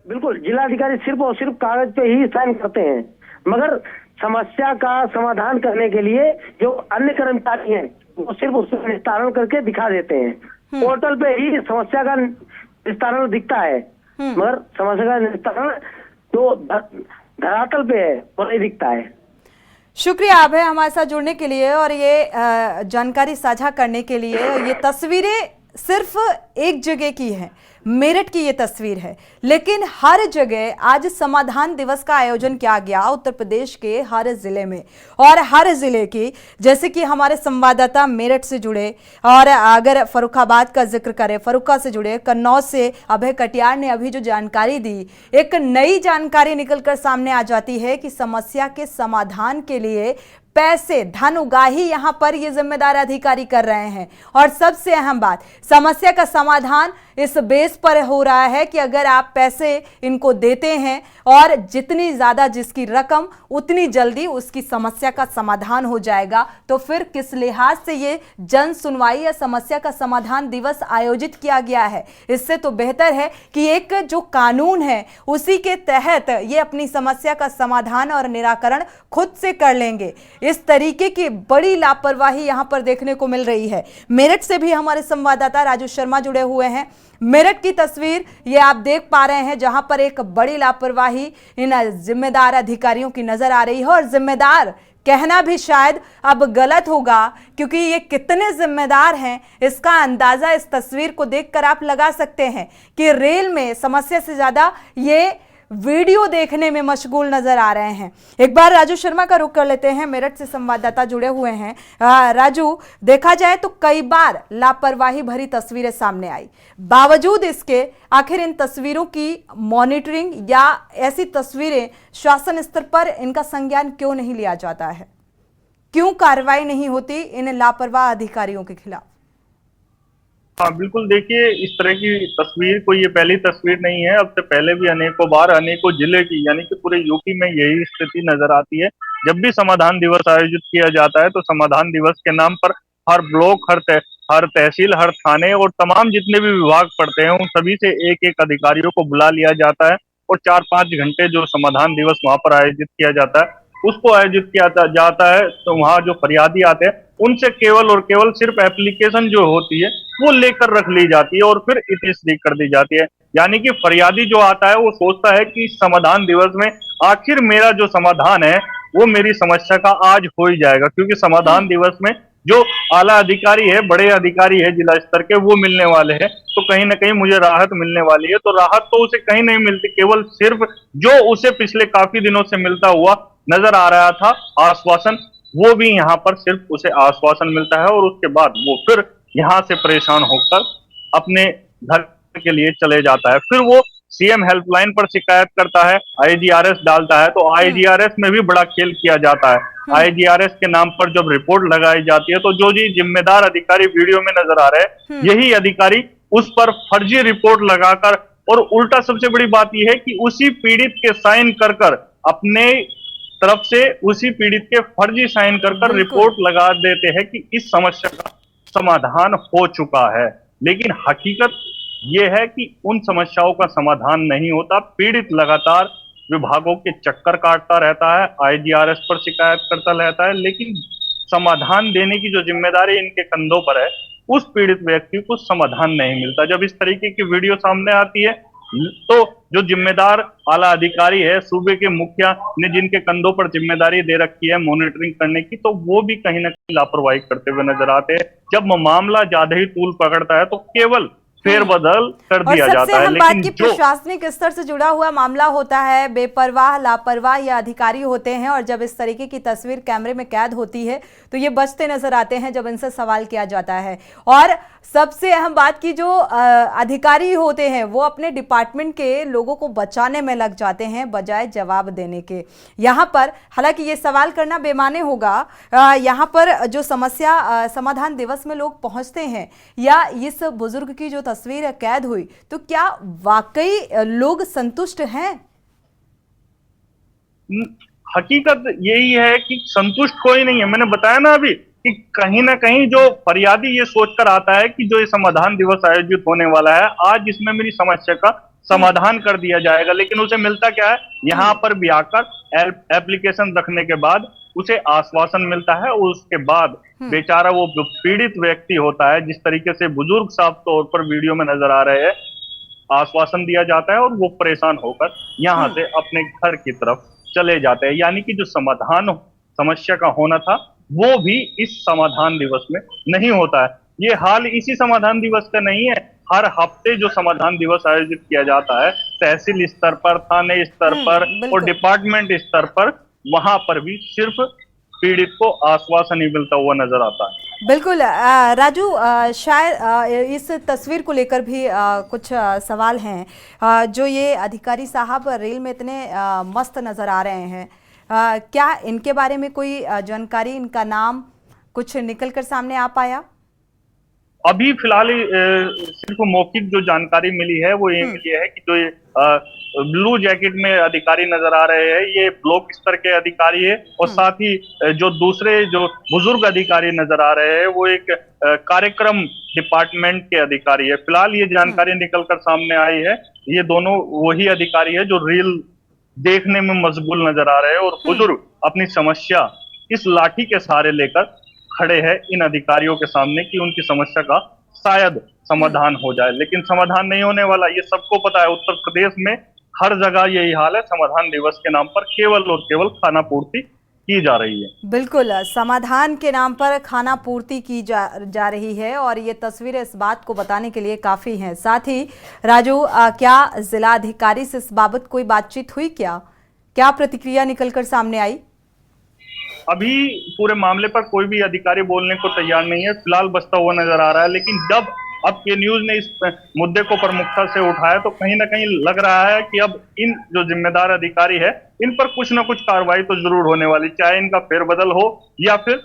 बिल्कुल, जिलाधिकारी सिर्फ और सिर्फ कागज पे ही साइन करते हैं, मगर समस्या का समाधान करने के लिए जो अन्य कर्मचारी हैं वो सिर्फ उसका निस्तारण करके दिखा देते हैं। पोर्टल पे ही समस्या का निस्तारण दिखता है, मगर समस्या का निस्तारण जो धरातल पे है वो नहीं दिखता है। शुक्रिया अभय हमारे साथ जुड़ने के लिए और ये जानकारी साझा करने के लिए। ये तस्वीरें सिर्फ एक जगह की है, मेरठ की ये तस्वीर है, लेकिन हर जगह आज समाधान दिवस का आयोजन किया गया उत्तर प्रदेश के हर जिले में। और हर जिले की, जैसे कि हमारे संवाददाता मेरठ से जुड़े, और अगर फर्रुखाबाद का जिक्र करें, फर्रुखा से जुड़े, कन्नौज से अभय कटियार ने अभी जो जानकारी दी, एक नई जानकारी निकलकर सामने आ जाती है कि समस्या के समाधान के लिए पैसे, धन उगाही यहां पर ये जिम्मेदार अधिकारी कर रहे हैं। और सबसे अहम बात, समस्या का समाधान इस बेस पर हो रहा है कि अगर आप पैसे इनको देते हैं और जितनी ज्यादा जिसकी रकम, उतनी जल्दी उसकी समस्या का समाधान हो जाएगा। तो फिर किस लिहाज से ये जन सुनवाई या समस्या का समाधान दिवस आयोजित किया गया है? इससे तो बेहतर है कि एक जो कानून है उसी के तहत ये अपनी समस्या का समाधान और निराकरण खुद से कर लेंगे। इस तरीके की बड़ी लापरवाही यहां पर देखने को मिल रही है। मेरठ से भी हमारे संवाददाता राजू शर्मा जुड़े हुए हैं। मेरठ की तस्वीर ये आप देख पा रहे हैं, जहां पर एक बड़ी लापरवाही इन जिम्मेदार अधिकारियों की नजर आ रही है। और जिम्मेदार कहना भी शायद अब गलत होगा, क्योंकि ये कितने जिम्मेदार हैं इसका अंदाजा इस तस्वीर को देखकर आप लगा सकते हैं कि रेल में समस्या से ज्यादा ये वीडियो देखने में मशगूल नजर आ रहे हैं। एक बार राजू शर्मा का रुख कर लेते हैं, मेरठ से संवाददाता जुड़े हुए हैं। राजू, देखा जाए तो कई बार लापरवाही भरी तस्वीरें सामने आई, बावजूद इसके आखिर इन तस्वीरों की मॉनिटरिंग या ऐसी तस्वीरें शासन स्तर पर इनका संज्ञान क्यों नहीं लिया जाता है? क्यों कार्रवाई नहीं होती इन लापरवाह अधिकारियों के खिलाफ? हाँ बिल्कुल, देखिए इस तरह की तस्वीर कोई ये पहली तस्वीर नहीं है। अब से पहले भी अनेकों बार अनेकों जिले की, यानी कि पूरे यूपी में यही स्थिति नजर आती है। जब भी समाधान दिवस आयोजित किया जाता है तो समाधान दिवस के नाम पर हर ब्लॉक, हर तहसील, हर थाने और तमाम जितने भी विभाग पड़ते हैं उन सभी से एक एक अधिकारियों को बुला लिया जाता है और 4-5 घंटे जो समाधान दिवस वहां पर आयोजित किया जाता है उसको आयोजित किया जाता है। तो वहां जो फरियादी आते हैं उनसे केवल और केवल सिर्फ एप्लीकेशन जो होती है वो लेकर रख ली जाती है और फिर इतिश्री कर दी जाती है। यानी कि फरियादी जो आता है वो सोचता है कि समाधान दिवस में आखिर मेरा जो समाधान है वो मेरी समस्या का आज हो ही जाएगा, क्योंकि समाधान दिवस में जो आला अधिकारी है, बड़े अधिकारी है जिला स्तर के, वो मिलने वाले हैं, तो कहीं ना कहीं मुझे राहत मिलने वाली है। तो राहत तो उसे कहीं नहीं मिलती, केवल सिर्फ जो उसे पिछले काफी दिनों से मिलता हुआ नजर आ रहा था आश्वासन, वो भी यहाँ पर सिर्फ उसे आश्वासन मिलता है और उसके बाद वो फिर यहाँ से परेशान होकर अपने घर के लिए चले जाता है। फिर वो सीएम हेल्पलाइन पर शिकायत करता है, आईजीआरएस डालता है, तो आईजीआरएस में भी बड़ा खेल किया जाता है। आईजीआरएस के नाम पर जब रिपोर्ट लगाई जाती है तो जो जी जिम्मेदार अधिकारी वीडियो में नजर आ रहे हैं, यही अधिकारी उस पर फर्जी रिपोर्ट लगाकर, और उल्टा सबसे बड़ी बात यह है कि उसी पीड़ित के साइन कर अपने तरफ से उसी पीड़ित के फर्जी साइन कर रिपोर्ट लगा देते हैं कि इस समस्या का समाधान हो चुका है। लेकिन हकीकत यह है कि उन समस्याओं का समाधान नहीं होता। पीड़ित लगातार विभागों के चक्कर काटता रहता है, आईजीआरएस पर शिकायत करता रहता है, लेकिन समाधान देने की जो जिम्मेदारी इनके कंधों पर है उस पीड़ित व्यक्ति को समाधान नहीं मिलता। जब इस तरीके की वीडियो सामने आती है तो जो जिम्मेदार आला अधिकारी है, सूबे के मुखिया ने जिनके कंधों पर जिम्मेदारी दे रखी है मॉनिटरिंग करने की, तो वो भी कहीं ना कहीं लापरवाही करते हुए नजर आते हैं। जब मामला ज्यादा ही तूल पकड़ता है तो केवल फेरबदल कर दिया जाता है। लेकिन जो प्रशासनिक स्तर से जुड़ा हुआ मामला होता है, बेपरवाह, लापरवाह या अधिकारी होते हैं, और जब इस तरीके की तस्वीर कैमरे में कैद होती है तो ये बचते नजर आते हैं जब इनसे सवाल किया जाता है। और सबसे अहम बात की जो अधिकारी होते हैं वो अपने डिपार्टमेंट के लोगों को बचाने में लग जाते हैं बजाय जवाब देने के। यहाँ पर हालांकि ये सवाल करना बेमाने होगा, यहाँ पर जो समस्या समाधान दिवस में लोग पहुंचते हैं या इस बुजुर्ग की जो तस्वीर कैद हुई, तो क्या वाकई लोग संतुष्ट हैं? हकीकत यही है कि संतुष्ट कोई नहीं है। मैंने बताया ना अभी कि कहीं ना कहीं जो फरियादी ये सोचकर आता है कि जो ये समाधान दिवस आयोजित होने वाला है, आज इसमें मेरी समस्या का समाधान कर दिया जाएगा, लेकिन उसे मिलता क्या है, यहाँ पर भी आकर एप्लीकेशन रखने के बाद उसे आश्वासन मिलता है। उसके बाद बेचारा वो जो पीड़ित व्यक्ति होता है, जिस तरीके से बुजुर्ग साफ तौर पर वीडियो में नजर आ रहे हैं, आश्वासन दिया जाता है और वो परेशान होकर यहाँ से अपने घर की तरफ चले जाते हैं। यानी कि जो समाधान समस्या का होना था वो भी इस समाधान दिवस में नहीं होता है। ये हाल इसी समाधान दिवस का नहीं है, हर हफ्ते जो समाधान दिवस आयोजित किया जाता है तहसील स्तर पर, थाने स्तर पर और डिपार्टमेंट स्तर पर, वहां पर भी सिर्फ पीड़ित को आश्वासन ही मिलता हुआ नजर आता है। बिल्कुल राजू, शायद इस तस्वीर को लेकर भी कुछ सवाल हैं। जो ये अधिकारी साहब रेल में इतने मस्त नजर आ रहे हैं, क्या इनके बारे में कोई जानकारी, इनका नाम कुछ निकल कर सामने आ पाया? अभी फिलहाल सिर्फ मौखिक जो जानकारी मिली है वो ये मिली है कि जो ब्लू जैकेट में अधिकारी नजर आ रहे हैं ये ब्लॉक स्तर के अधिकारी है, और साथ ही जो दूसरे जो बुजुर्ग अधिकारी नजर आ रहे हैं वो एक कार्यक्रम डिपार्टमेंट के अधिकारी है। फिलहाल ये जानकारी निकलकर सामने आई है, ये दोनों वही अधिकारी है जो रील देखने में मशगूल नजर आ रहे हैं, और बुजुर्ग अपनी समस्या इस लाठी के सहारे लेकर खड़े हैं इन अधिकारियों के सामने कि उनकी समस्या का शायद समाधान हो जाए, लेकिन समाधान नहीं होने वाला, ये सबको पता है। उत्तर प्रदेश में हर जगह यही हाल है, समाधान दिवस के नाम पर केवल और केवल खाना पूर्ति की जा रही है। बिल्कुल, समाधान के नाम पर खाना पूर्ति की जा रही है, और ये तस्वीरें इस बात को बताने के लिए काफी हैं। साथ ही राजू, क्या जिला अधिकारी से इस बाबत कोई बातचीत हुई? क्या प्रतिक्रिया निकलकर सामने आई? अभी पूरे मामले पर कोई भी अधिकारी बोलने को तैयार नहीं है, फिलहाल बचता हुआ नजर आ रहा है। लेकिन जब अब के न्यूज ने इस मुद्दे को प्रमुखता से उठाया तो कहीं ना कहीं लग रहा है कि अब इन जो जिम्मेदार अधिकारी है इन पर कुछ ना कुछ कार्रवाई तो जरूर होने वाली, चाहे इनका फेरबदल हो या फिर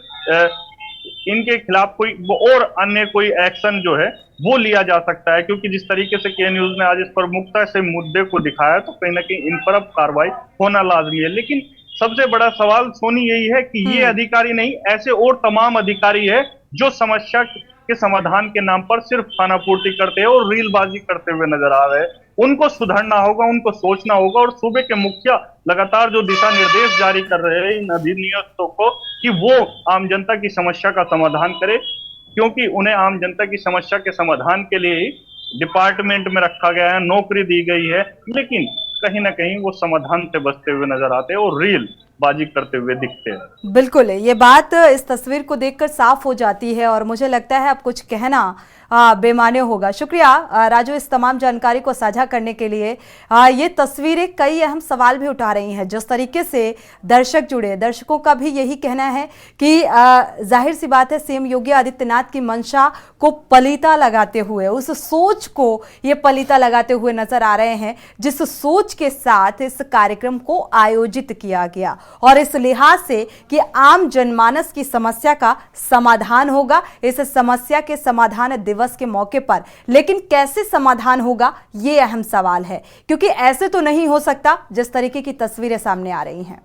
इनके खिलाफ कोई और अन्य कोई एक्शन जो है वो लिया जा सकता है। क्योंकि जिस तरीके से के न्यूज ने आज इस प्रमुखता से मुद्दे को दिखाया तो कहीं ना कहीं इन पर अब कार्रवाई होना लाजमी है। लेकिन सबसे बड़ा सवाल सोनी यही है कि ये अधिकारी नहीं, ऐसे और तमाम अधिकारी है जो समस्या के समाधान के नाम पर सिर्फ खाना पूर्ति करते हैं और रीलबाजी करते हुए नजर आ रहे हैं। उनको सुधरना होगा, उनको सोचना होगा, और सूबे के मुखिया लगातार जो दिशा निर्देश जारी कर रहे हैं इन अधिनियमों को कि वो आम जनता की समस्या का समाधान करे, क्योंकि उन्हें आम जनता की समस्या के समाधान के लिए ही डिपार्टमेंट में रखा गया है, नौकरी दी गई है, लेकिन कहीं ना कहीं वो समाधान से बचते हुए नजर आते हैं और रील बाजी करते हुए दिखते हैं। बिल्कुल, ये बात इस तस्वीर को देखकर साफ हो जाती है, और मुझे लगता है अब कुछ कहना बेमाने होगा। शुक्रिया राजू इस तमाम जानकारी को साझा करने के लिए। ये तस्वीरें कई अहम सवाल भी उठा रही हैं। जिस तरीके से दर्शक जुड़े, दर्शकों का भी यही कहना है कि जाहिर सी बात है सीएम योगी आदित्यनाथ की मंशा को पलीता लगाते हुए, उस सोच को ये पलीता लगाते हुए नजर आ रहे हैं जिस सोच के साथ इस कार्यक्रम को आयोजित किया गया, और इस लिहाज से कि आम जनमानस की समस्या का समाधान होगा इस समस्या के समाधान दिवस के मौके पर। लेकिन कैसे समाधान होगा ये अहम सवाल है, क्योंकि ऐसे तो नहीं हो सकता जिस तरीके की तस्वीरें सामने आ रही हैं।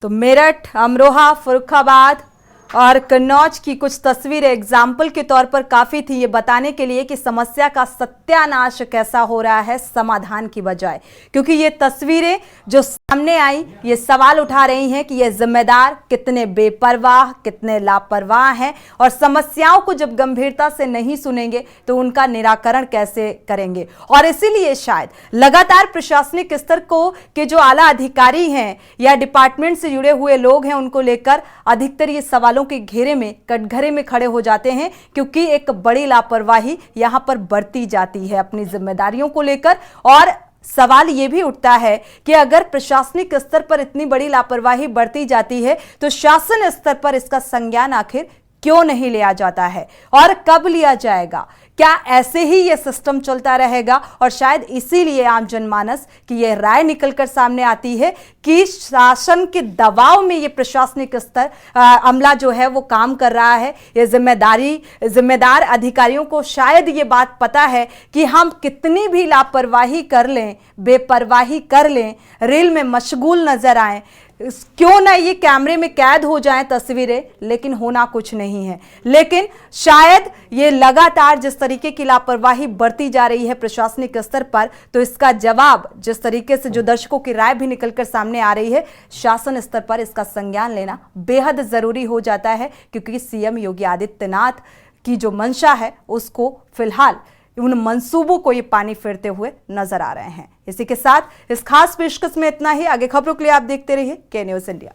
तो मेरठ, अमरोहा, फर्रुखाबाद और कन्नौज की कुछ तस्वीरें एग्जाम्पल के तौर पर काफ़ी थी, ये बताने के लिए कि समस्या का सत्यानाश कैसा हो रहा है समाधान की बजाय। क्योंकि ये तस्वीरें जो सामने आई ये सवाल उठा रही हैं कि ये जिम्मेदार कितने बेपरवाह, कितने लापरवाह हैं, और समस्याओं को जब गंभीरता से नहीं सुनेंगे तो उनका निराकरण कैसे करेंगे। और इसीलिए शायद लगातार प्रशासनिक स्तर को के जो आला अधिकारी हैं या डिपार्टमेंट से जुड़े हुए लोग हैं उनको लेकर अधिकतर ये सवालों के घेरे में, कटघरे में खड़े हो जाते हैं, क्योंकि एक बड़ी लापरवाही यहां पर बरती जाती है अपनी जिम्मेदारियों को लेकर। और सवाल यह भी उठता है कि अगर प्रशासनिक स्तर पर इतनी बड़ी लापरवाही बरती जाती है तो शासन स्तर पर इसका संज्ञान आखिर क्यों नहीं लिया जाता है, और कब लिया जाएगा? क्या ऐसे ही ये सिस्टम चलता रहेगा? और शायद इसीलिए आम जनमानस की ये राय निकलकर सामने आती है कि शासन के दबाव में ये प्रशासनिक स्तर अमला जो है वो काम कर रहा है। ये जिम्मेदार अधिकारियों को शायद ये बात पता है कि हम कितनी भी लापरवाही कर लें, बेपरवाही कर लें, रेल में मशगूल नजर आए, क्यों ना ये कैमरे में कैद हो जाएं तस्वीरें, लेकिन होना कुछ नहीं है। लेकिन शायद ये लगातार जिस तरीके की लापरवाही बरती जा रही है प्रशासनिक स्तर पर, तो इसका जवाब जिस तरीके से जो दर्शकों की राय भी निकलकर सामने आ रही है, शासन स्तर पर इसका संज्ञान लेना बेहद जरूरी हो जाता है, क्योंकि सीएम योगी आदित्यनाथ की जो मंशा है उसको फिलहाल उन मंसूबों को ये पानी फेरते हुए नजर आ रहे हैं। इसी के साथ इस खास पेशकश में इतना ही। आगे खबरों के लिए आप देखते रहिए के न्यूज़ इंडिया।